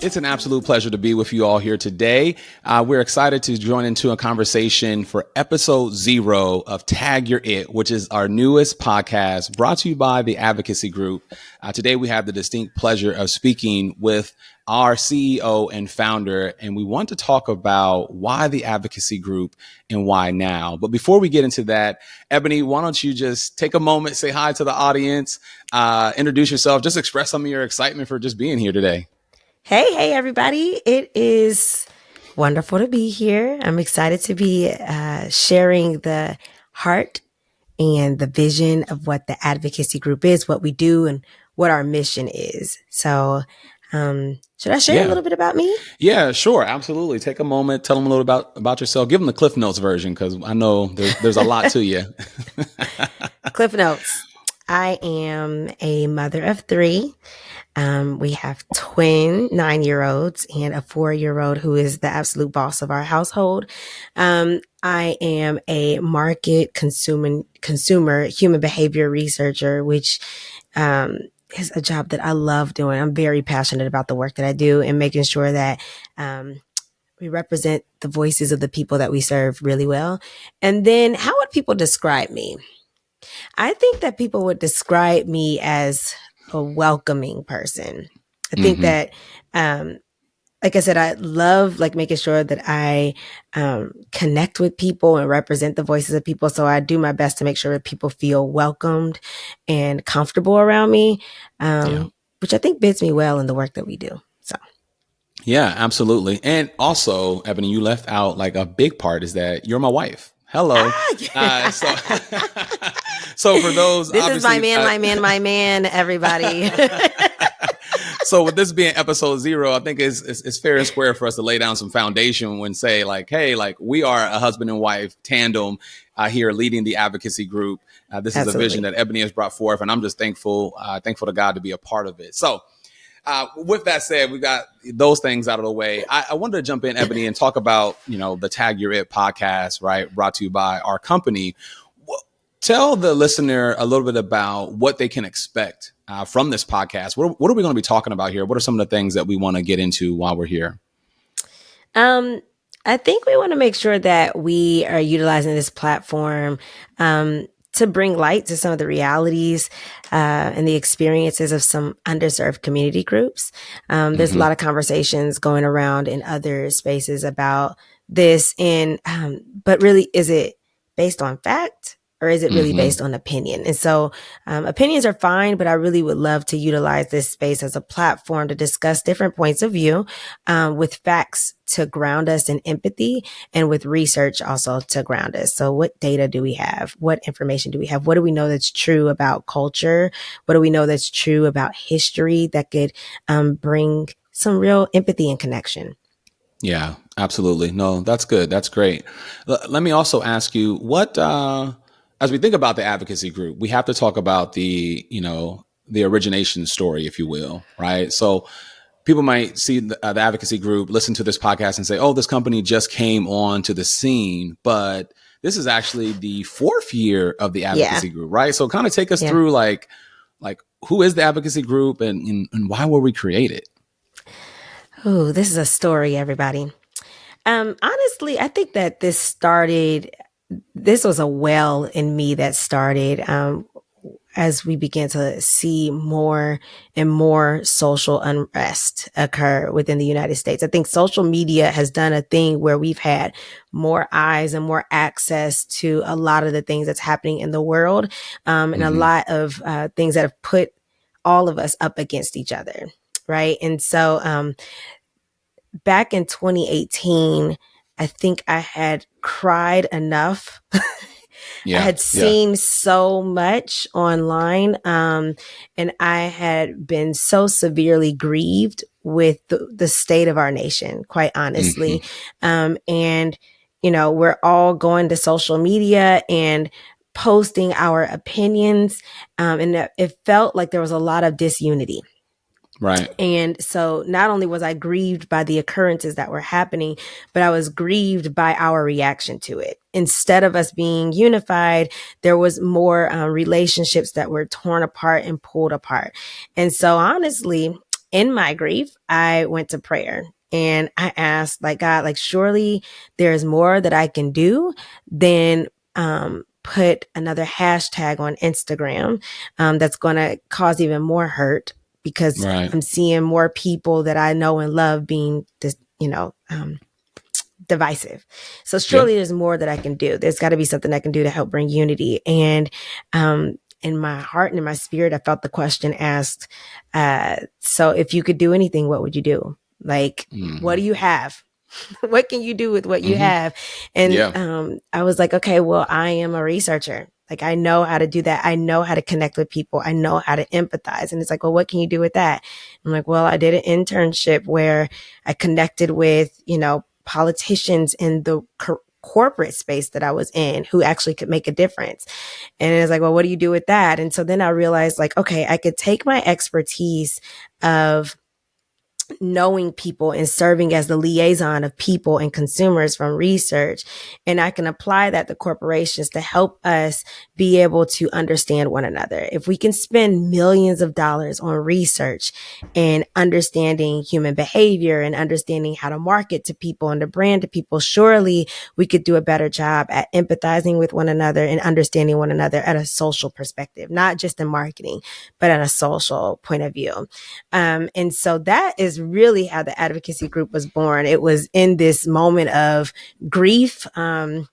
It's an absolute pleasure to be with you all here today. We're excited to join into a conversation for episode 0 of Tag Your It, which is our newest podcast brought to you by the Advocacy Group. Today, we have the distinct pleasure of speaking with our CEO and founder, and we want to talk about why the Advocacy Group and why now. But before we get into that, Ebony, why don't you just take a moment, say hi to the audience, introduce yourself, just express some of your excitement for just being here today. Hey, everybody. It is wonderful to be here. I'm excited to be sharing the heart and the vision of what the Advocacy Group is, what we do, and what our mission is. So should I share a little bit about me? Yeah, sure. Absolutely. Take a moment. Tell them a little about yourself. Give them the Cliff Notes version because I know there's a lot to you. Cliff Notes. I am a mother of 3. We have twin 9-year-olds and a 4-year-old who is the absolute boss of our household. I am a market consumer human behavior researcher, which is a job that I love doing. I'm very passionate about the work that I do and making sure that we represent the voices of the people that we serve really well. And then how would people describe me? I think that people would describe me as a welcoming person. I think that, like I said, I love making sure that I connect with people and represent the voices of people. So I do my best to make sure that people feel welcomed and comfortable around me, which I think bids me well in the work that we do. So. Yeah, absolutely. And also, Ebony, you left out a big part is that you're my wife. Hello. So for those, this is my man, everybody. So with this being episode 0, I think it's fair and square for us to lay down some foundation when say hey, we are a husband and wife tandem here leading the Advocacy Group. This is a vision that Ebony has brought forth, and I'm just thankful to God to be a part of it. So with that said, we got those things out of the way. I wanted to jump in, Ebony, and talk about, the Tag Your It podcast, right? Brought to you by our company. Tell the listener a little bit about what they can expect from this podcast. What are we going to be talking about here? What are some of the things that we want to get into while we're here? I think we want to make sure that we are utilizing this platform to bring light to some of the realities and the experiences of some underserved community groups. There's a lot of conversations going around in other spaces about this, but really, is it based on fact? Or is it really based on opinion? And so opinions are fine, but I really would love to utilize this space as a platform to discuss different points of view with facts to ground us in empathy and with research also to ground us. So what data do we have? What information do we have? What do we know that's true about culture? What do we know that's true about history that could bring some real empathy and connection? Yeah, absolutely. No, that's good. That's great. Let me also ask you as we think about the Advocacy Group, we have to talk about the origination story, if you will, right? So people might see the Advocacy Group, listen to this podcast and say, oh, this company just came on to the scene, but this is actually the 4th year of the Advocacy Group, right? So kind of take us through who is the Advocacy Group and why were we created? Oh, this is a story, everybody. Honestly, I think that this was a well in me that started as we began to see more and more social unrest occur within the United States. I think social media has done a thing where we've had more eyes and more access to a lot of the things that's happening in the world, and a lot of things that have put all of us up against each other, right? And so back in 2018, I think I had cried enough. I had seen so much online, and I had been so severely grieved with the state of our nation, quite honestly. And, we're all going to social media and posting our opinions, and it felt like there was a lot of disunity. Right. And so not only was I grieved by the occurrences that were happening, but I was grieved by our reaction to it. Instead of us being unified, there was more relationships that were torn apart and pulled apart. And so honestly, in my grief, I went to prayer and I asked, like, God, like, surely there's more that I can do than put another hashtag on Instagram that's going to cause even more hurt because Right. I'm seeing more people that I know and love being this, divisive. So Yeah. surely there's more that I can do. There's got to be something I can do to help bring unity. And in my heart and in my spirit, I felt the question asked, so if you could do anything, what would you do? Like, what do you have? What can you do with what you have? And Yeah. I was like, okay, well, I am a researcher. Like, I know how to do that. I know how to connect with people. I know how to empathize. And it's like, well, what can you do with that? I'm like, well, I did an internship where I connected with, politicians in the corporate space that I was in who actually could make a difference. And it's like, well, what do you do with that? And so then I realized, like, okay, I could take my expertise of knowing people and serving as the liaison of people and consumers from research. And I can apply that to corporations to help us be able to understand one another. If we can spend millions of dollars on research and understanding human behavior and understanding how to market to people and to brand to people, surely we could do a better job at empathizing with one another and understanding one another at a social perspective, not just in marketing, but at a social point of view. And so that is really how the advocacy group was born. It was in this moment of grief and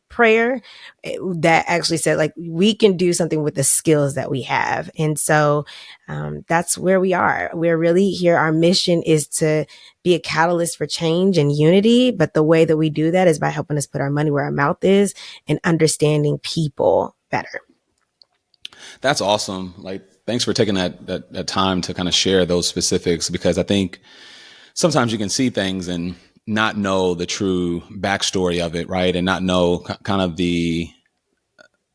prayer that actually said, like, we can do something with the skills that we have. And so that's where we are. We're really here. Our mission is to be a catalyst for change and unity. But the way that we do that is by helping us put our money where our mouth is and understanding people better. That's awesome. Like, thanks for taking that time to kind of share those specifics, because I think sometimes you can see things and not know the true backstory of it, right? And not know kind of the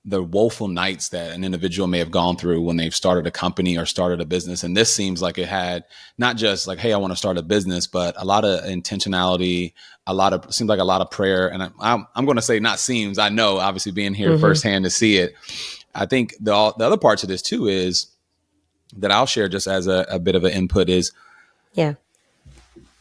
woeful nights that an individual may have gone through when they've started a company or started a business. And this seems like it had not just like, hey, I want to start a business, but a lot of intentionality, seems like a lot of prayer. And I'm going to say not seems, I know, obviously being here firsthand to see it. I think the other parts of this too is that I'll share just as a bit of an input is,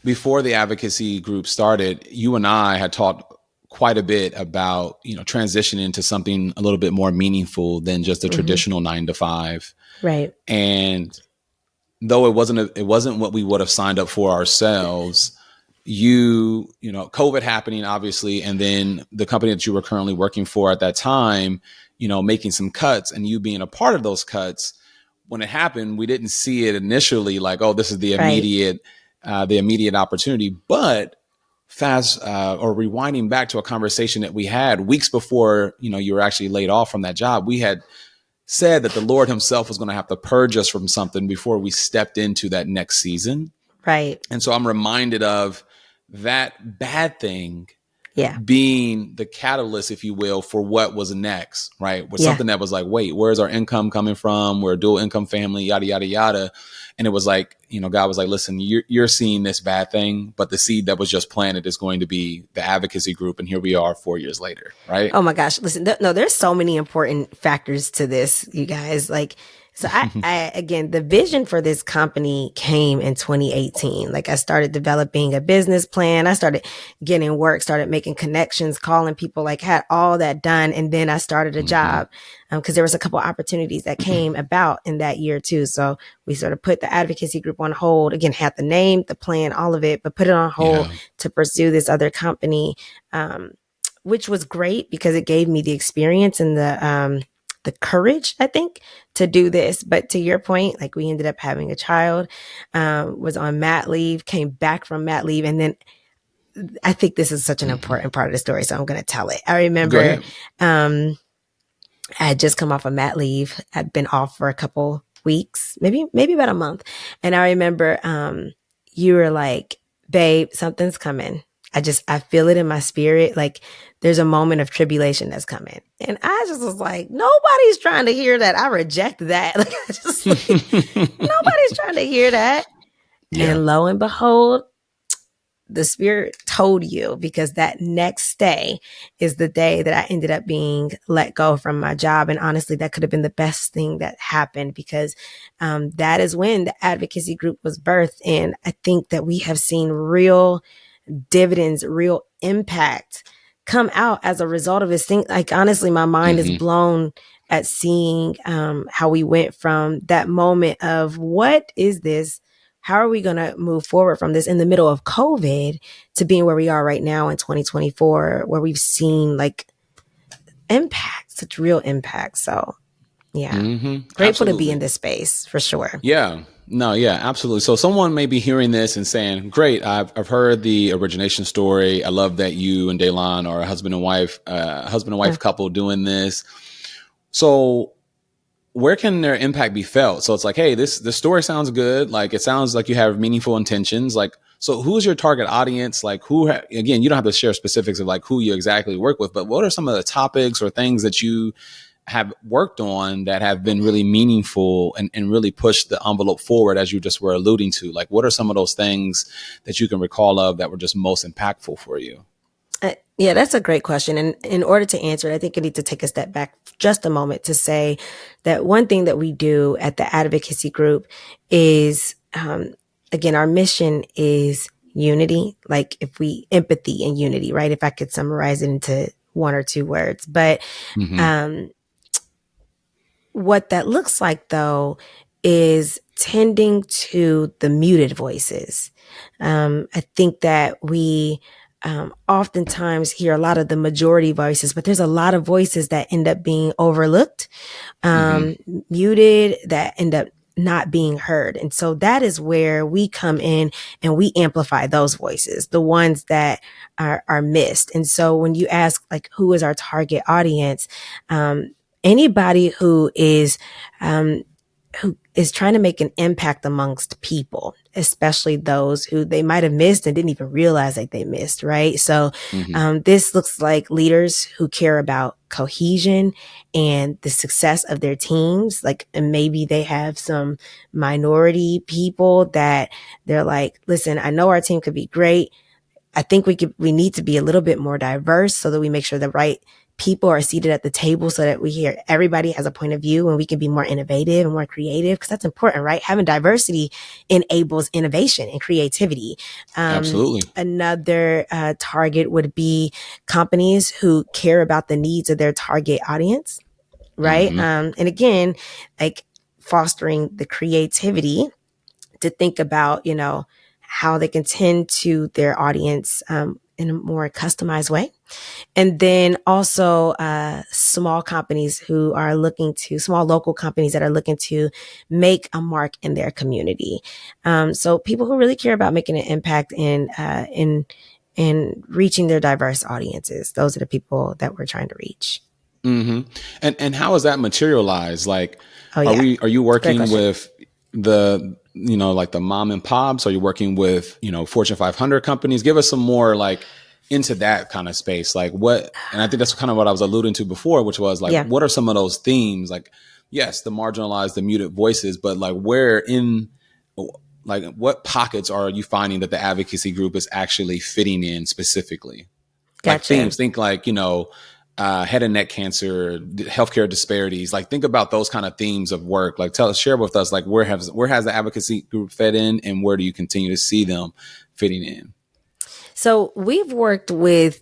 before the advocacy group started, you and I had talked quite a bit about, transitioning to something a little bit more meaningful than just a traditional 9 to 5. Right. And though it wasn't what we would have signed up for ourselves, COVID happening, obviously, and then the company that you were currently working for at that time, making some cuts, and you being a part of those cuts. When it happened, we didn't see it initially like, oh, this is the immediate opportunity. But or rewinding back to a conversation that we had weeks before, you were actually laid off from that job, we had said that the Lord himself was going to have to purge us from something before we stepped into that next season. Right. And so I'm reminded of that bad thing being the catalyst, if you will, for what was next, right? With something that was like, wait, where's our income coming from? We're a dual income family, yada, yada, yada. And it was like, God was like, listen, you're seeing this bad thing, but the seed that was just planted is going to be the advocacy group. And here we are 4 years later, right? Oh my gosh. Listen, no, there's so many important factors to this, you guys. Like, so I again, the vision for this company came in 2018. Like, I started developing a business plan. I started getting work, started making connections, calling people, like, had all that done. And then I started a job because there was a couple opportunities that came about in that year too. So we sort of put the advocacy group on hold, again, had the name, the plan, all of it, but put it on hold to pursue this other company, which was great because it gave me the experience and the courage, I think, to do this. But to your point, like, we ended up having a child, was on mat leave, came back from mat leave. And then I think this is such an important part of the story, so I'm going to tell it. I remember I had just come off of mat leave. I'd been off for a couple weeks, maybe about a month. And I remember you were like, babe, something's coming. I feel it in my spirit. Like, there's a moment of tribulation that's coming. And I just was like, nobody's trying to hear that. I reject that. Like, I just like, nobody's trying to hear that. And lo and behold, the spirit told you, because that next day is the day that I ended up being let go from my job. And honestly, that could have been the best thing that happened, because that is when the advocacy group was birthed. And I think that we have seen real dividends, real impact come out as a result of this thing. Like, honestly, my mind is Hmm. blown at seeing how we went from that moment of what is this? How are we going to move forward from this in the middle of COVID to being where we are right now in 2024, where we've seen like impact, such real impact. So, yeah, Hmm. grateful to be in Absolutely. this space for sure. Yeah. No, yeah, absolutely. So someone may be hearing this and saying, "Great, I've heard the origination story. I love that you and Daylon are a husband and Yeah. wife couple doing this." So where can their impact be felt? So it's like, hey, this story sounds good. Like it sounds like you have meaningful intentions. Like, so who's your target audience? Like again, you don't have to share specifics of like who you exactly work with, but what are some of the topics or things that you have worked on that have been really meaningful and really pushed the envelope forward, as you just were alluding to? Like, what are some of those things that you can recall of that were just most impactful for you? Yeah, that's a great question. And in order to answer it, I think I need to take a step back just a moment to say that one thing that we do at the advocacy group is, again, our mission is unity. Like, if we empathy and unity, right? If I could summarize it into one or two words. But Hmm. um, what that looks like, though, is tending to the muted voices. I think that we oftentimes hear a lot of the majority voices, but there's a lot of voices that end up being overlooked, Hmm. um, muted, that end up not being heard. And so that is where we come in and we amplify those voices, the ones that are missed. And so when you ask, like, who is our target audience? Anybody um, who is trying to make an impact amongst people, especially those who they might have missed and didn't even realize that they missed, right? So Hmm. this looks like leaders who care about cohesion and the success of their teams. Like, and maybe they have some minority people that they're like, listen, I know our team could be great. I think we need to be a little bit more diverse so that we make sure the right people are seated at the table, so that we hear everybody has a point of view and we can be more innovative and more creative, because that's important, right? Having diversity enables innovation and creativity. Absolutely. Another target would be companies who care about the needs of their target audience, right? Hmm. And again, like, fostering the creativity to think about, how they can tend to their audience in a more customized way. And then also small local companies that are looking to make a mark in their community. So people who really care about making an impact in reaching their diverse audiences. Those are the people that we're trying to reach. Hmm. And how is that materialized? Like, Oh yeah, are you great working question. with the like the mom and pops? Are you working with Fortune 500 companies? Give us some more like into that kind of space. Like what? And I think that's kind of what I was alluding to before, which was like, Yeah. what are some of those themes? Like, yes, the marginalized, the muted voices, but like where in like what pockets are you finding that the advocacy group is actually fitting in specifically? Like Gotcha. themes, think like head and neck cancer, healthcare disparities. Like think about those kind of themes of work. Like share with us, like where has the advocacy group fed in, and where do you continue to see them fitting in? So we've worked with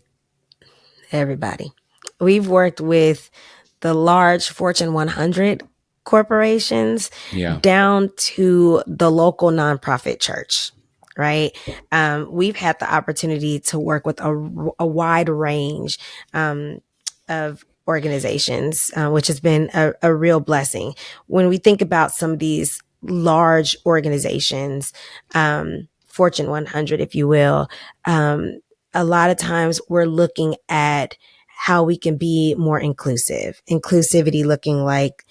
everybody. We've worked with the large Fortune 100 corporations Yeah. down to the local nonprofit church, right? We've had the opportunity to work with a wide range of organizations, which has been a real blessing. When we think about some of these large organizations, Fortune 100, if you will, a lot of times we're looking at how we can be more inclusive. Inclusivity looking like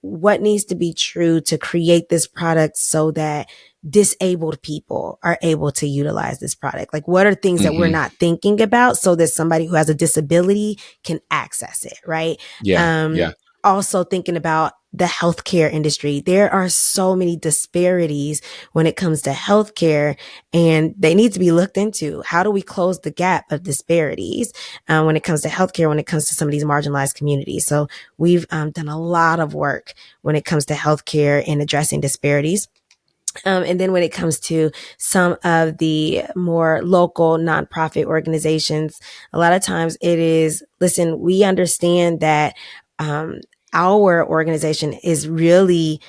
what needs to be true to create this product so that disabled people are able to utilize this product. Like, what are things that we're Hmm. not thinking about so that somebody who has a disability can access it, right? Yeah. Um, Yeah. Also thinking about the healthcare industry. There are so many disparities when it comes to healthcare, and they need to be looked into. How do we close the gap of disparities when it comes to healthcare, when it comes to some of these marginalized communities? So we've done a lot of work when it comes to healthcare and addressing disparities. And then when it comes to some of the more local nonprofit organizations, a lot of times it is, listen, we understand that um, our organization is really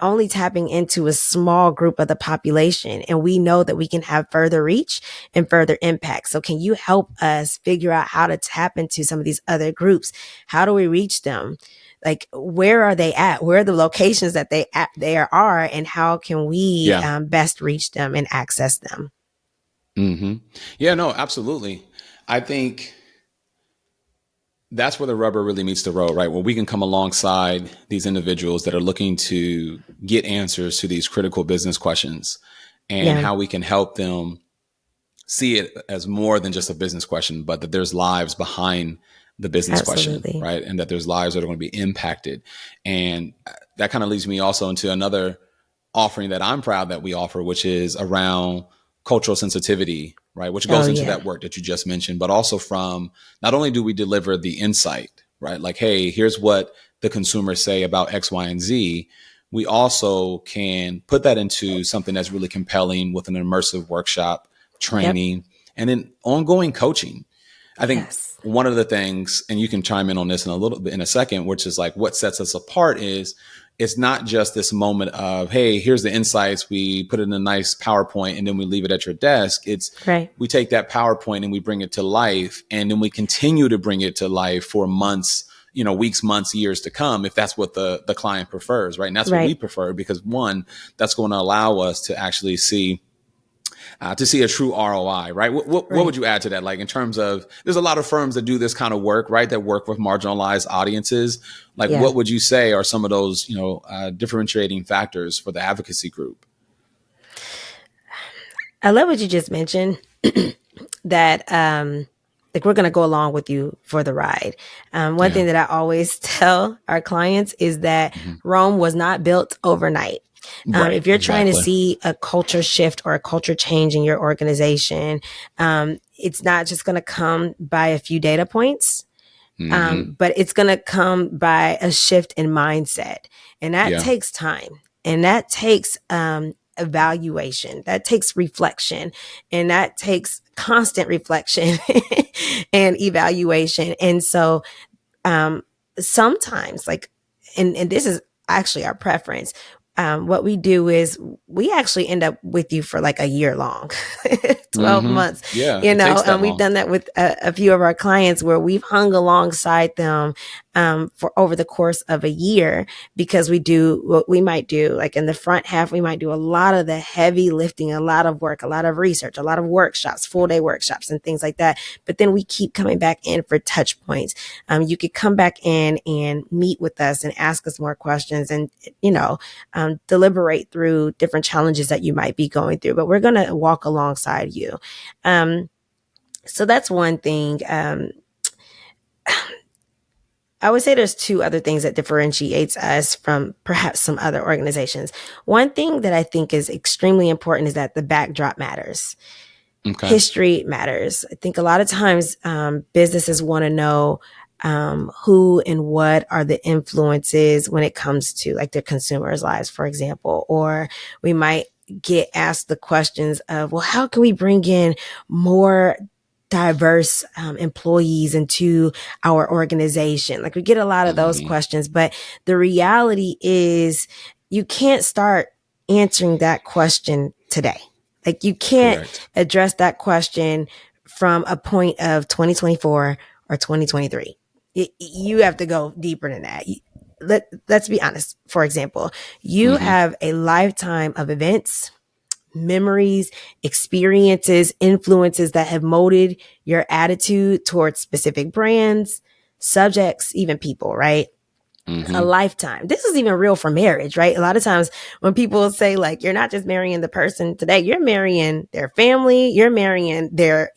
only tapping into a small group of the population, and we know that we can have further reach and further impact. So can you help us figure out how to tap into some of these other groups? How do we reach them? Like, where are they at? Where are the locations that they are, and how can we Yeah. best reach them and access them? Yeah, no, absolutely. I think that's where the rubber really meets the road, right? Where we can come alongside these individuals that are looking to get answers to these critical business questions, and Yeah, how we can help them see it as more than just a business question, but that there's lives behind the business question, absolutely. right? And that there's lives that are going to be impacted. And that kind of leads me also into another offering that I'm proud that we offer, which is around cultural sensitivity, right? Which Oh, goes into yeah. that work that you just mentioned, but also from, not only do we deliver the insight, right? Like, hey, here's what the consumers say about X, Y, and Z. We also can put that into something that's really compelling with an immersive workshop, Yep. training, and then ongoing coaching. I think Yes. one of the things, and you can chime in on this in a little bit in a second, which is like what sets us apart is it's not just this moment of, hey, here's the insights, we put it in a nice PowerPoint and then we leave it at your desk. It's Right. we take that PowerPoint and we bring it to life, and then we continue to bring it to life for months, weeks, months, years to come, if that's what the client prefers, right? And that's what we Right. prefer, because one, that's going to allow us to actually see a true ROI, right? What Right. would you add to that? Like, in terms of, there's a lot of firms that do this kind of work, right? That work with marginalized audiences. Like, Yeah. what would you say are some of those, differentiating factors for the advocacy group? I love what you just mentioned. That like, we're going to go along with you for the ride. One Yeah. thing that I always tell our clients is that Hmm. Rome was not built overnight. Right. If you're trying to Exactly. see a culture shift or a culture change in your organization, it's not just going to come by a few data points, Hmm. but it's going to come by a shift in mindset. And that Yeah. takes time, and that takes evaluation, that takes reflection, and that takes constant reflection and evaluation. And so um, sometimes, like, and this is actually our preference. What we do is we actually end up with you for like a year long, 12 Hmm. months, Yeah. It takes that we've long. done that with a few of our clients where we've hung alongside them for over the course of a year, because we do what we might do. Like, in the front half, we might do a lot of the heavy lifting, a lot of work, a lot of research, a lot of workshops, full day workshops and things like that. But then we keep coming back in for touch points. You could come back in and meet with us and ask us more questions, and deliberate through different challenges that you might be going through. But we're going to walk alongside you. Um, so that's one thing. I would say there's two other things that differentiates us from perhaps some other organizations. One thing that I think is extremely important is that the backdrop matters. Okay. History matters. I think a lot of times businesses want to know who and what are the influences when it comes to, like, their consumers' lives, for example. Or we might get asked the questions of, well, how can we bring in more diverse employees into our organization? Like, we get a lot of those Hmm. questions, but the reality is you can't start answering that question today. Like, you can't Correct. address that question from a point of 2024 or 2023. You have to go deeper than that. Let's be honest. For example, you Hmm. have a lifetime of events, memories, experiences, influences that have molded your attitude towards specific brands, subjects, even people, right? a Mm-hmm. lifetime. This is even real for marriage, right? A lot of times when people say like, you're not just marrying the person today, you're marrying their family, you're marrying their,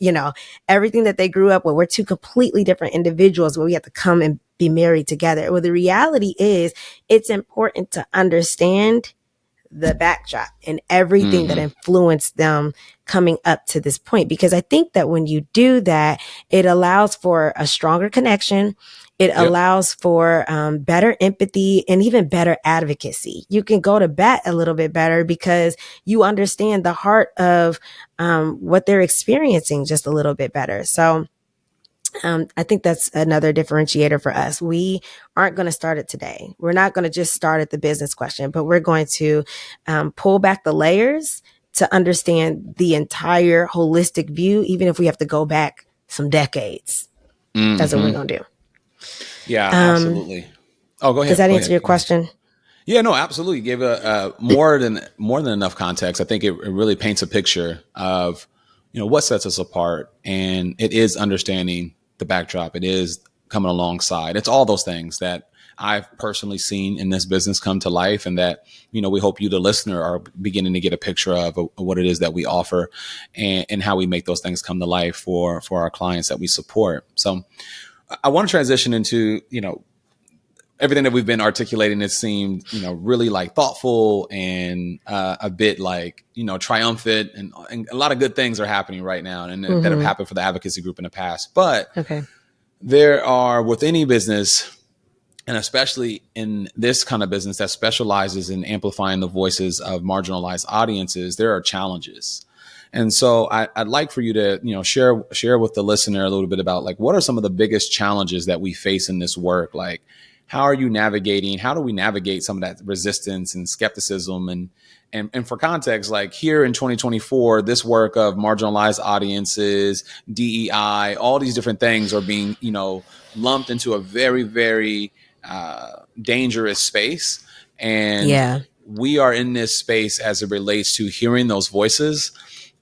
everything that they grew up with. We're two completely different individuals where we have to come and be married together. Well, the reality is it's important to understand the backdrop and everything that Mm-hmm. influenced them coming up to this point. Because I think that when you do that, it allows for a stronger connection. It Yep. allows for better empathy and even better advocacy. You can go to bat a little bit better because you understand the heart of what they're experiencing just a little bit better. So, I think that's another differentiator for us. We aren't going to start it today. We're not going to just start at the business question, but we're going to pull back the layers to understand the entire holistic view, even if we have to go back some decades. That's what we're Mm-hmm. going to do. Yeah, Um, absolutely. Oh, go does ahead. that Go answer ahead. your Go ahead. question? Yeah, no, absolutely. You gave a more than enough context. I think it really paints a picture of what sets us apart, and it is understanding the backdrop. It is coming alongside. It's all those things that I've personally seen in this business come to life, and that we hope you, the listener, are beginning to get a picture of what it is that we offer, and how we make those things come to life for our clients that we support. So I want to transition into everything that we've been articulating. It seemed really like thoughtful and a bit like triumphant, and a lot of good things are happening right now, and that have Mm-hmm. happened for the advocacy group in the past. But Okay. there are, with any business, and especially in this kind of business that specializes in amplifying the voices of marginalized audiences, there are challenges. And so I'd like for you to, share with the listener a little bit about, like, what are some of the biggest challenges that we face in this work? Like, how do we navigate some of that resistance and skepticism? And for context, like, here in 2024, this work of marginalized audiences, DEI, all these different things are being, lumped into a very, very dangerous space. And Yeah. we are in this space as it relates to hearing those voices.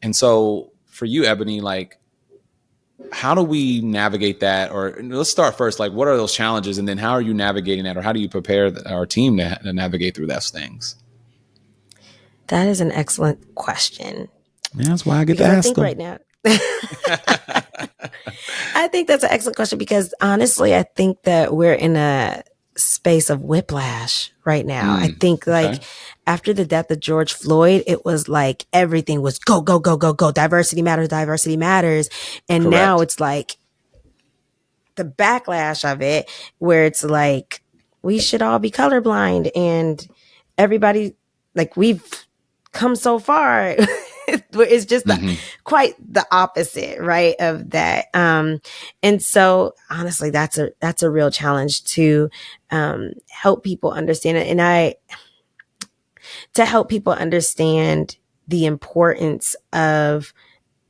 And so for you, Ebony, like, how do we navigate that? Or let's start first, like, what are those challenges? And then how are you navigating that? Or how do you prepare our team to navigate through those things? That is an excellent question Yeah, that's why I get to because I ask think them. right now, I think that's an excellent question because honestly, I think that we're in a space of whiplash right now. I think Okay. like after the death of George Floyd, it was like everything was go, go, go, go, go. Diversity matters, diversity matters. And now Correct. it's like the backlash of it where it's like we should all be colorblind and everybody like we've come so far. It's just Mm-hmm. quite the opposite, right, of that. And so honestly, that's a real challenge to help people understand it. And I to help people understand the importance of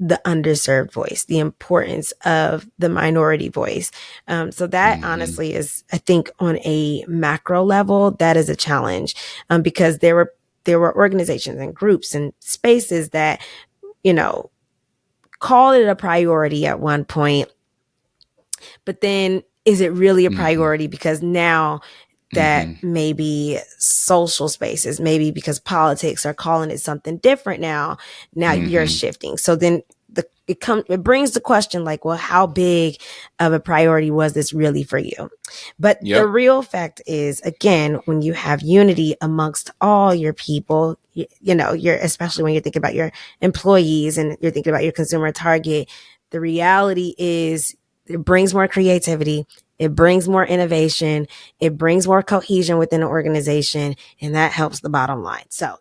the underserved voice, the importance of the minority voice. So that Mm-hmm. honestly is, I think, on a macro level, that is a challenge because there were organizations and groups and spaces that you know called it a priority at one point, but then is it really a Mm-hmm. priority because now that Mm-hmm. maybe social spaces, maybe because politics are calling it something different now you're Mm-hmm. shifting. So then it brings the question like, well, how big of a priority was this really for you? But the Yep. real fact is, again, when you have unity amongst all your people, you're especially when you're thinking about your employees and you're thinking about your consumer target, the reality is it brings more creativity, it brings more innovation, it brings more cohesion within an organization, and that helps the bottom line. So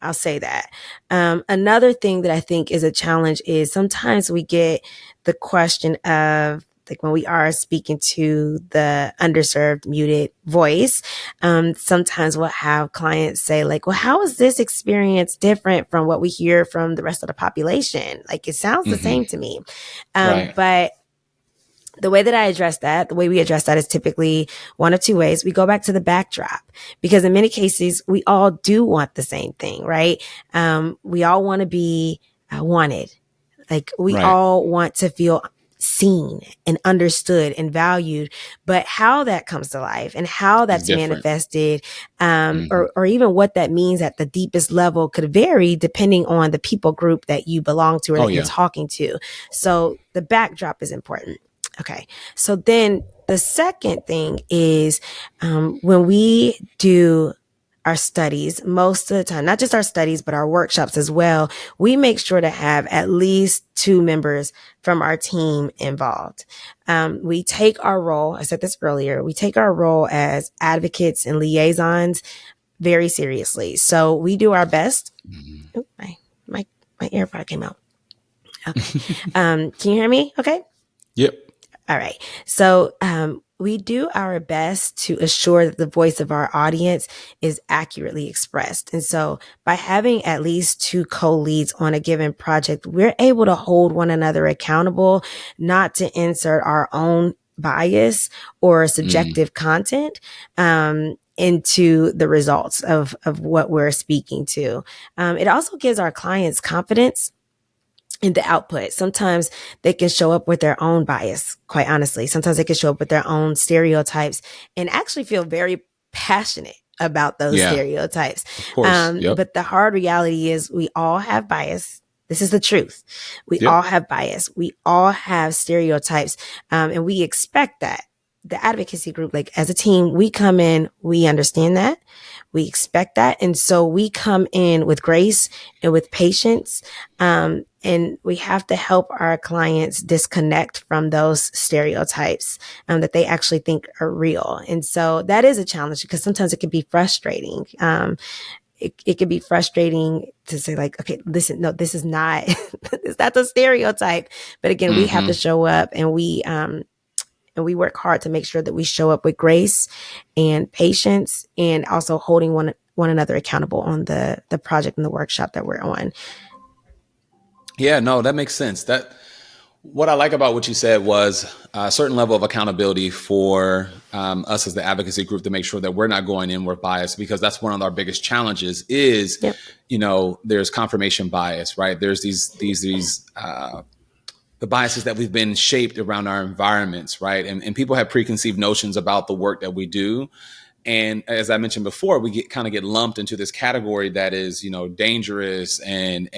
I'll say that. Another thing that I think is a challenge is sometimes we get the question of, like, when we are speaking to the underserved, muted voice, sometimes we'll have clients say, like, well, how is this experience different from what we hear from the rest of the population? Like, it sounds the Mm-hmm. same to me. Right. But the way that I address that, the way we address that is typically one of two ways. We go back to the backdrop because in many cases, we all do want the same thing, right? We all want to be wanted. Like we Right. all want to feel seen and understood and valued, but how that comes to life and how It's that's different. manifested, Hmm. or even what that means at the deepest level could vary depending on the people group that you belong to or Oh that you're yeah. talking to. So the backdrop is important. Okay. So then the second thing is, when we do our studies, most of the time, not just our studies, but our workshops as well, we make sure to have at least two members from our team involved. We take our role, I said this earlier, we take our role as advocates and liaisons very seriously. So we do our best. Hmm. Oh, my, my AirPod came out. Okay. Can you hear me? Okay. Yep. All right. So we do our best to assure that the voice of our audience is accurately expressed. And so by having at least two co-leads on a given project, we're able to hold one another accountable, not to insert our own bias or Mm. subjective content into the results of what we're speaking to. It also gives our clients confidence in the output. Sometimes they can show up with their own bias, quite honestly. Sometimes they can show up with their own stereotypes and actually feel very passionate about those Yeah. stereotypes. Of course. Yep. But the hard reality is we all have bias. This is the truth. We all Yep. have bias. We all have stereotypes. And we expect that. The advocacy group, like as a team, we come in, we understand that. We expect that. And so we come in with grace and with patience, and we have to help our clients disconnect from those stereotypes that they actually think are real. And so that is a challenge because sometimes it can be frustrating. It can be frustrating to say like, okay, listen, no, this is not, it's not the stereotype. But again, we have to Hmm. show up, and we work hard to make sure that we show up with grace and patience, and also holding one another accountable on the project and the workshop that we're on. Yeah. No, that makes sense. That what I like about what you said was a certain level of accountability for us as the advocacy group to make sure that we're not going in with bias, because that's one of our biggest challenges is, Yep. there's confirmation bias, right? There's these the biases that we've been shaped around our environments, right? And people have preconceived notions about the work that we do. And as I mentioned before, we get lumped into this category that is, dangerous, and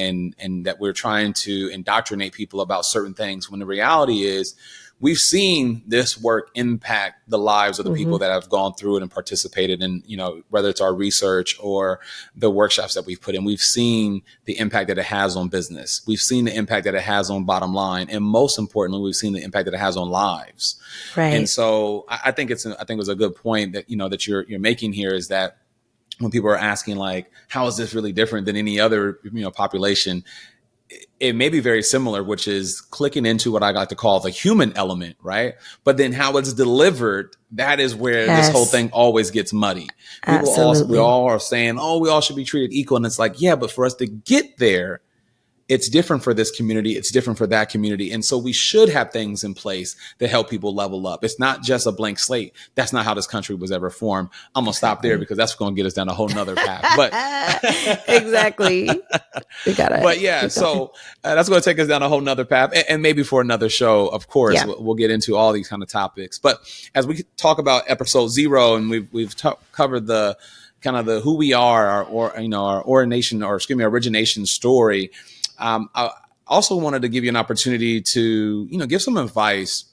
that we're trying to indoctrinate people about certain things, when the reality is we've seen this work impact the lives of the Mm-hmm. people that have gone through it and participated in, whether it's our research or the workshops that we've put in. We've seen the impact that it has on business. We've seen the impact that it has on bottom line. And most importantly, we've seen the impact that it has on lives. And Right. so I think it was a good point that, that you're making here, is that when people are asking like, how is this really different than any other, population? It may be very similar, which is clicking into what I like to call the human element, right? But then how it's delivered, that is where this whole Yes. thing always gets muddy. We Absolutely. all are saying, oh, we all should be treated equal. And it's like, yeah, but for us to get there, it's different for this community. It's different for that community. And so we should have things in place that help people level up. It's not just a blank slate. That's not how this country was ever formed. I'm going to stop there Exactly. because that's going to get us down a whole nother path. But Exactly. We gotta but yeah, keep going. so that's going to take us down a whole nother path, and maybe for another show, of course, Yeah. we'll get into all these kind of topics. But as we talk about episode 0, and we've covered the kind of the who we are, our origination, or excuse me, origination story. I also wanted to give you an opportunity to give some advice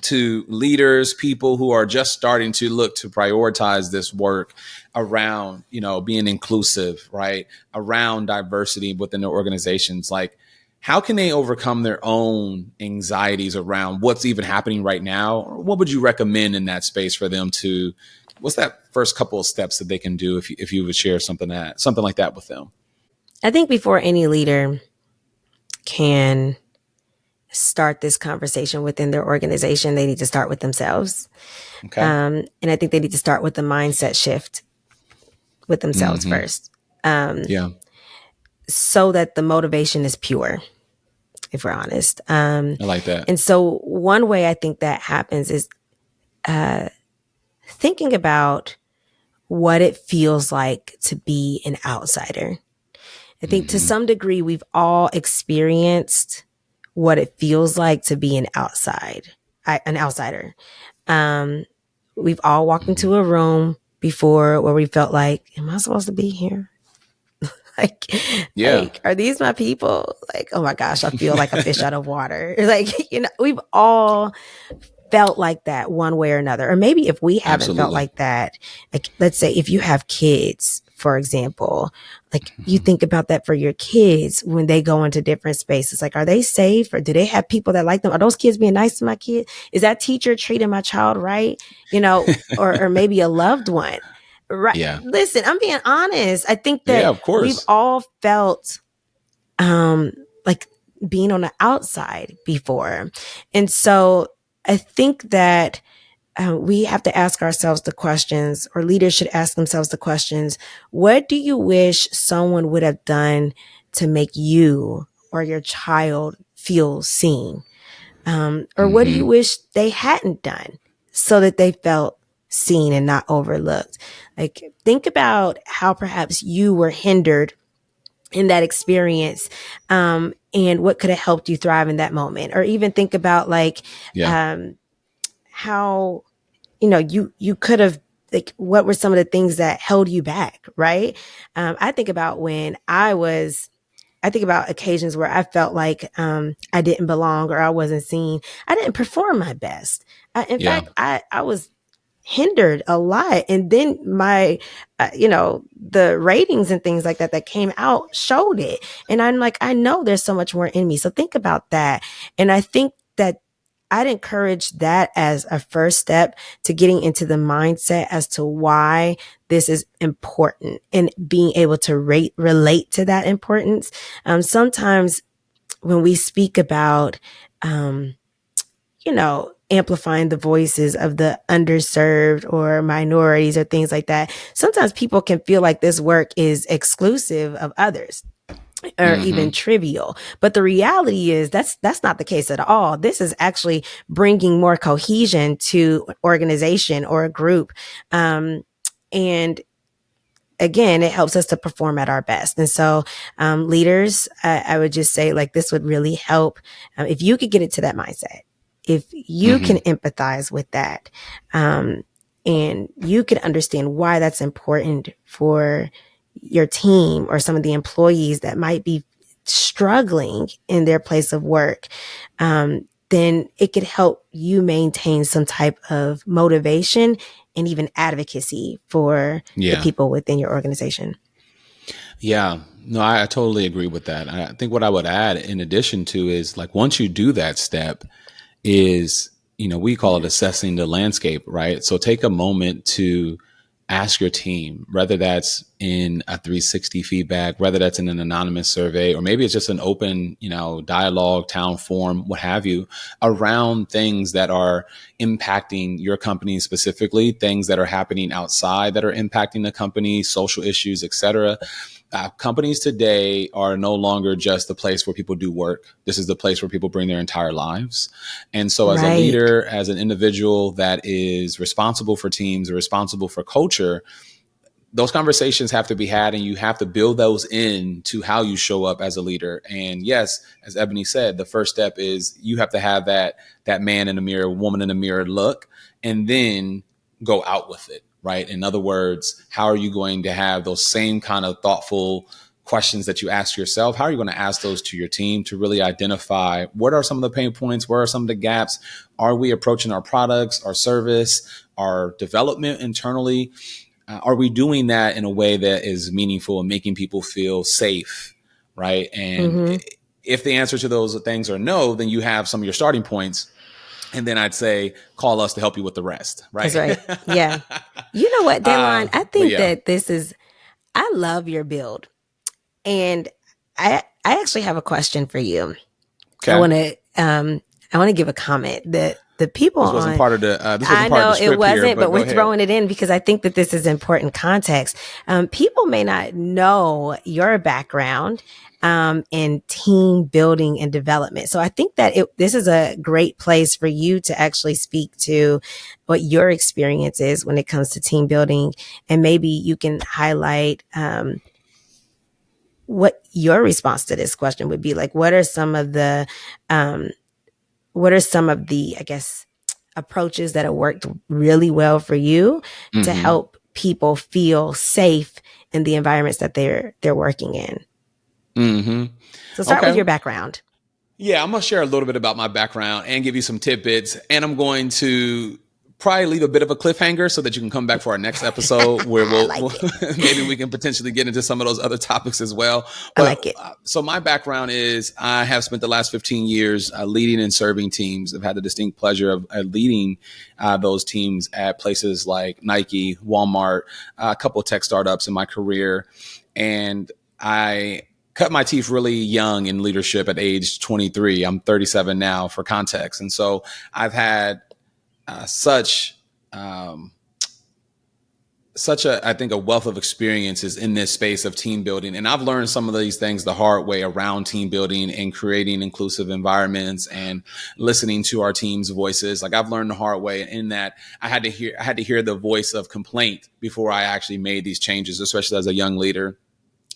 to leaders, people who are just starting to look to prioritize this work around, being inclusive, right? Around diversity within their organizations. Like, how can they overcome their own anxieties around what's even happening right now? Or what would you recommend in that space for them to, what's that first couple of steps that they can do if you would share something like that with them? I think before any leader can start this conversation within their organization, they need to start with themselves. Okay. And I think they need to start with the mindset shift with themselves Mm-hmm. first, Yeah. so that the motivation is pure, if we're honest. I like that. And so one way I think that happens is thinking about what it feels like to be an outsider. I think to Mm-hmm. some degree, we've all experienced what it feels like to be an outsider. Um, we've all walked Hmm. into a room before where we felt like, am I supposed to be here? like, Yeah. like, are these my people? Like, oh my gosh, I feel like a fish out of water. Like, we've all felt like that one way or another. Or maybe if we haven't felt Absolutely. like that, like let's say if you have kids, for example, like you Hmm. think about that for your kids when they go into different spaces. Like, are they safe or do they have people that like them? Are those kids being nice to my kid? Is that teacher treating my child right? Or maybe a loved one. Right. Yeah. Listen, I'm being honest. I think Yeah, that of we've course. all felt like being on the outside before. And so I think that we have to ask ourselves the questions, or leaders should ask themselves the questions. What do you wish someone would have done to make you or your child feel seen? Or what do you Hmm. wish they hadn't done so that they felt seen and not overlooked? Like, think about how perhaps you were hindered in that experience, and what could have helped you thrive in that moment. Or even think about like Yeah. um, how you could have, like, what were some of the things that held you back, right? I think about I think about occasions where I felt like I didn't belong or I wasn't seen. I didn't perform my best. In Yeah. fact, I was hindered a lot. And then my, the ratings and things like that that came out showed it. And I'm like, I know there's so much more in me. So think about that. And I think that I'd encourage that as a first step to getting into the mindset as to why this is important and being able to relate to that importance. Sometimes when we speak about, um, amplifying the voices of the underserved or minorities or things like that, sometimes people can feel like this work is exclusive of others or even Hmm. trivial. But the reality is that's not the case at all. This is actually bringing more cohesion to an organization or a group. And again, it helps us to perform at our best. And so, leaders, I would just say, like, this would really help if you could get into that mindset, if you can Hmm. empathize with that, um, and you can understand why that's important for your team or some of the employees that might be struggling in their place of work. Then it could help you maintain some type of motivation and even advocacy for the Yeah. people within your organization. Yeah. No, I totally agree with that. I think what I would add in addition to is like once you do that step is, we call it assessing the landscape, right? So take a moment to ask your team, whether that's in a 360 feedback, whether that's in an anonymous survey, or maybe it's just an open, dialogue, town forum, what have you, around things that are impacting your company specifically, things that are happening outside that are impacting the company, social issues, etc. Companies today are no longer just the place where people do work. This is the place where people bring their entire lives. And so, as a Right. leader, as an individual that is responsible for teams or responsible for culture, those conversations have to be had, and you have to build those in to how you show up as a leader. And yes, as Ebony said, the first step is you have to have that man in the mirror, woman in the mirror look, and then go out with it, right? In other words, how are you going to have those same kind of thoughtful questions that you ask yourself? How are you going to ask those to your team to really identify what are some of the pain points? Where are some of the gaps? Are we approaching our products, our service, our development internally? Are we doing that in a way that is meaningful and making people feel safe, right? And Mm-hmm. if the answer to those things are no, then you have some of your starting points. And then I'd say, call us to help you with the rest, That's right? right. Yeah. You know what, Deadline? I But think yeah, that I love your build. And I actually have a question for you. I okay. want to, I want to give a comment that the people This wasn't on, part of the this I wasn't part of the know it script here, wasn't, but but go we're ahead. throwing it in because I think that this is important context. People may not know your background in team building and development. So I think that this is a great place for you to actually speak to what your experience is when it comes to team building. And maybe you can highlight what your response to this question would be. Like, um, what are some of the, I guess, approaches that have worked really well for you to Mm-hmm. help people feel safe in the environments that they're working in? Mm-hmm. So start with Okay. your background. Yeah, I'm gonna share a little bit about my background and give you some tidbits, and I'm going to probably leave a bit of a cliffhanger so that you can come back for our next episode where I we'll like it. maybe we can potentially get into some of those other topics as well. I But like it. so my background is I have spent the last 15 years leading and serving teams. I've had the distinct pleasure of leading those teams at places like Nike, Walmart, a couple of tech startups in my career, and I cut my teeth really young in leadership at age 23. I'm 37 now for context. And so I've had such, such a, I think, a wealth of experiences in this space of team building. And I've learned some of these things the hard way around team building and creating inclusive environments and listening to our team's voices. Like I've learned the hard way in that I had to hear the voice of complaint before I actually made these changes, especially as a young leader.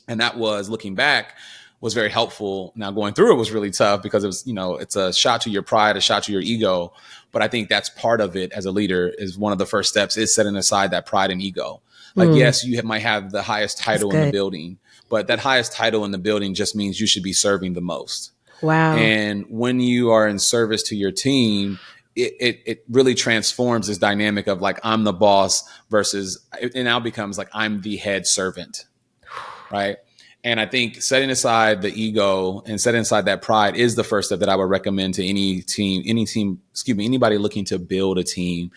And that was, looking back, was very helpful. Now going through it was really tough because it was, it's a shot to your pride, a shot to your ego. But I think that's part of it as a leader, is one of the first steps is setting aside that pride and ego. Like, yes, you might have the highest That's title in the good. building, but that highest title in the building just means you should be serving the most. Wow. And when you are in service to your team, it really transforms this dynamic of like, I'm the boss versus it now becomes like, I'm the head servant. Right. And I think setting aside the ego and setting aside that pride is the first step that I would recommend to anybody looking to build a team,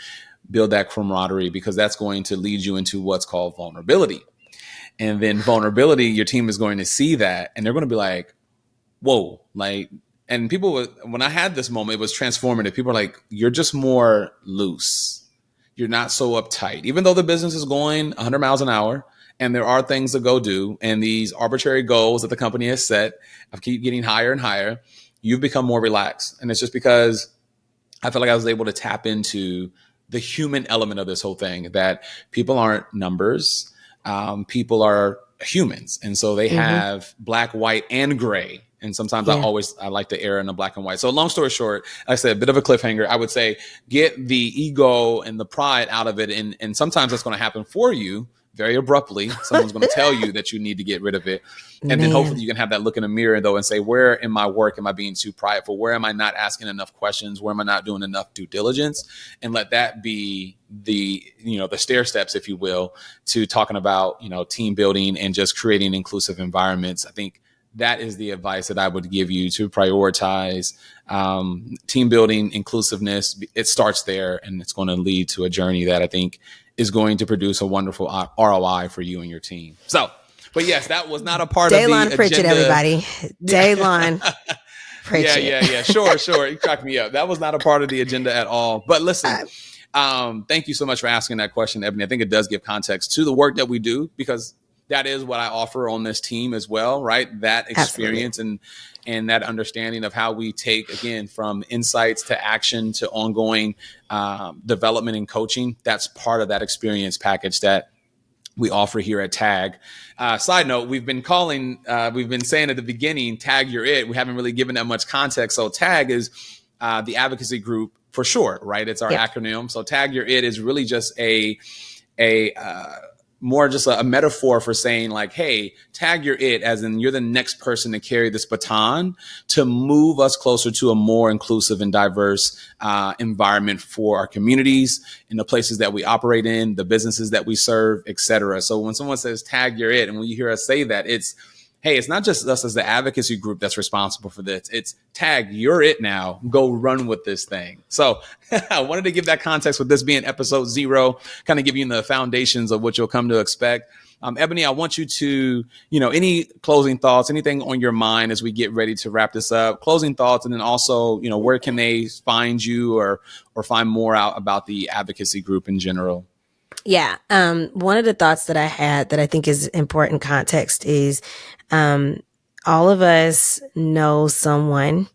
build that camaraderie, because that's going to lead you into what's called vulnerability. And then vulnerability, your team is going to see that and they're going to be like, whoa, like, and people, when I had this moment, it was transformative. People are like, you're just more loose. You're not so uptight, even though the business is going 100 miles an hour and there are things to go do. And these arbitrary goals that the company has set of keep getting higher and higher, you've become more relaxed. And it's just because I feel like I was able to tap into the human element of this whole thing, that people aren't numbers. People are humans. And so they Mm-hmm. have black, white, and gray. And sometimes Yeah. I like to err in the black and white. So long story short, like I said, a bit of a cliffhanger. I would say get the ego and the pride out of it. And sometimes that's going to happen for you very abruptly. Someone's going to tell you that you need to get rid of it. And then hopefully Man. you can have that look in the mirror though and say, where in my work am I being too prideful? Where am I not asking enough questions? Where am I not doing enough due diligence? And let that be the stair steps, if you will, to talking about, team building and just creating inclusive environments. I think that is the advice that I would give you to prioritize team building, inclusiveness. It starts there, and it's going to lead to a journey that I think is going to produce a wonderful ROI for you and your team. So, but yes, that was not a part of the Daylon Pritchett, agenda. everybody. Daylon Pritchett. Yeah. Sure. You cracked me up. That was not a part of the agenda at all. But listen, thank you so much for asking that question, Ebony. I think it does give context to the work that we do, because that is what I offer on this team as well, right? That experience and that understanding of how we take, again, from insights to action to ongoing development and coaching. That's part of that experience package that we offer here at TAG. Side note, we've been saying at the beginning, TAG, you're it. We haven't really given that much context. So TAG is the Advocacy Group for short, right? It's our acronym. So TAG, you're it is really just a metaphor for saying like, hey, tag you're it, as in you're the next person to carry this baton to move us closer to a more inclusive and diverse environment for our communities, in the places that we operate in, the businesses that we serve, etc. So when someone says tag you're it, and when you hear us say that, it's, hey, it's not just us as the advocacy group that's responsible for this. It's tag, you're it now. Go run with this thing. So I wanted to give that context with this being episode 0, kind of give you the foundations of what you'll come to expect. Ebony, I want you to, any closing thoughts, anything on your mind as we get ready to wrap this up, closing thoughts, and then also, where can they find you or find more out about the advocacy group in general? Yeah. One of the thoughts that I had that I think is important context is all of us know someone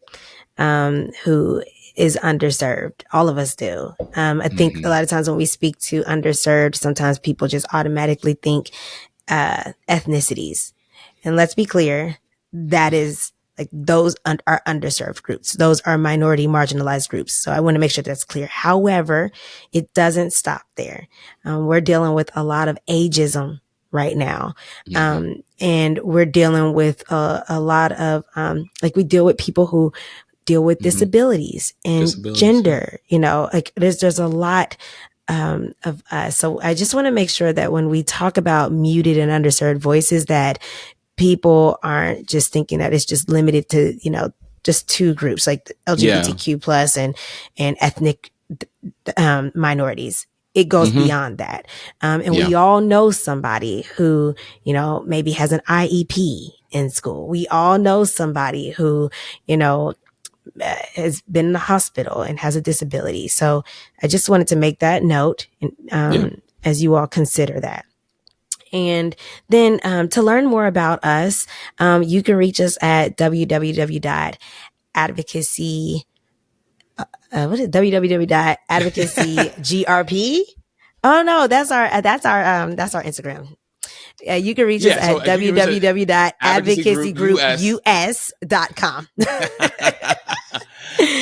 who is underserved. All of us do. I think a lot of times when we speak to underserved, sometimes people just automatically think ethnicities. And let's be clear, that is like those are underserved groups. Those are minority marginalized groups. So I want to make sure that's clear. However, it doesn't stop there. We're dealing with a lot of ageism right now. And we're dealing with a lot of, like we deal with people who deal with disabilities and gender, like there's a lot of us. So I just want to make sure that when we talk about muted and underserved voices, that people aren't just thinking that it's just limited to, just two groups like the LGBTQ plus and ethnic minorities. It goes beyond that. And we all know somebody who, maybe has an IEP in school. We all know somebody who, has been in the hospital and has a disability. So I just wanted to make that note as you all consider that. And then to learn more about us, you can reach us at www.advocacy. What is www.advocacygrp? Oh no, that's our Instagram. You can reach us at www.advocacygroupus.com.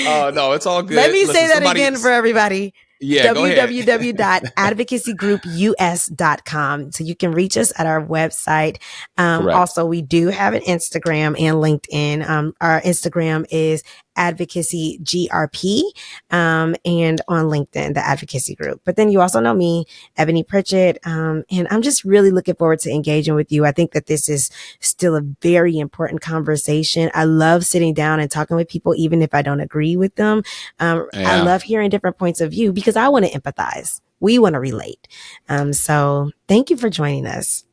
Oh, no, it's all good. Let me say that again for everybody. Yeah, www.advocacygroupus.com. So you can reach us at our website. Also, we do have an Instagram and LinkedIn. Our Instagram is Advocacy GRP, and on LinkedIn, the Advocacy Group. But then you also know me, Ebony Pritchett, and I'm just really looking forward to engaging with you. I think that this is still a very important conversation. I love sitting down and talking with people, even if I don't agree with them. I love hearing different points of view because I want to empathize. We want to relate. So thank you for joining us.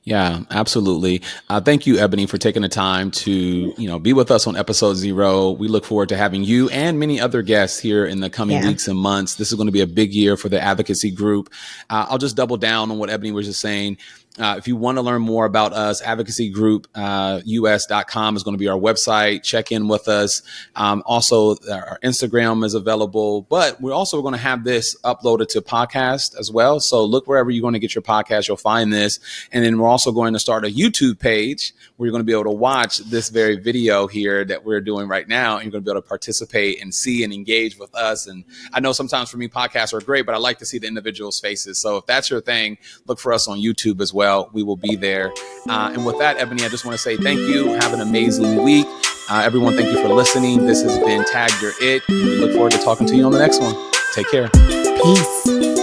Yeah, absolutely. Thank you, Ebony, for taking the time to, be with us on episode 0. We look forward to having you and many other guests here in the coming weeks and months. This is going to be a big year for the Advocacy Group. I'll just double down on what Ebony was just saying. If you want to learn more about us, advocacygroupus.com is going to be our website. Check in with us. Also, our Instagram is available, but we're also going to have this uploaded to podcast as well. So look wherever you're going to get your podcast, you'll find this. And then we're also going to start a YouTube page where you're going to be able to watch this very video here that we're doing right now. And you're going to be able to participate and see and engage with us. And I know sometimes for me, podcasts are great, but I like to see the individuals' faces. So if that's your thing, look for us on YouTube as well. We will be there. And with that, Ebony, I just want to say thank you. Have an amazing week. Everyone, thank you for listening. This has been Tag Your It. And we look forward to talking to you on the next one. Take care. Peace.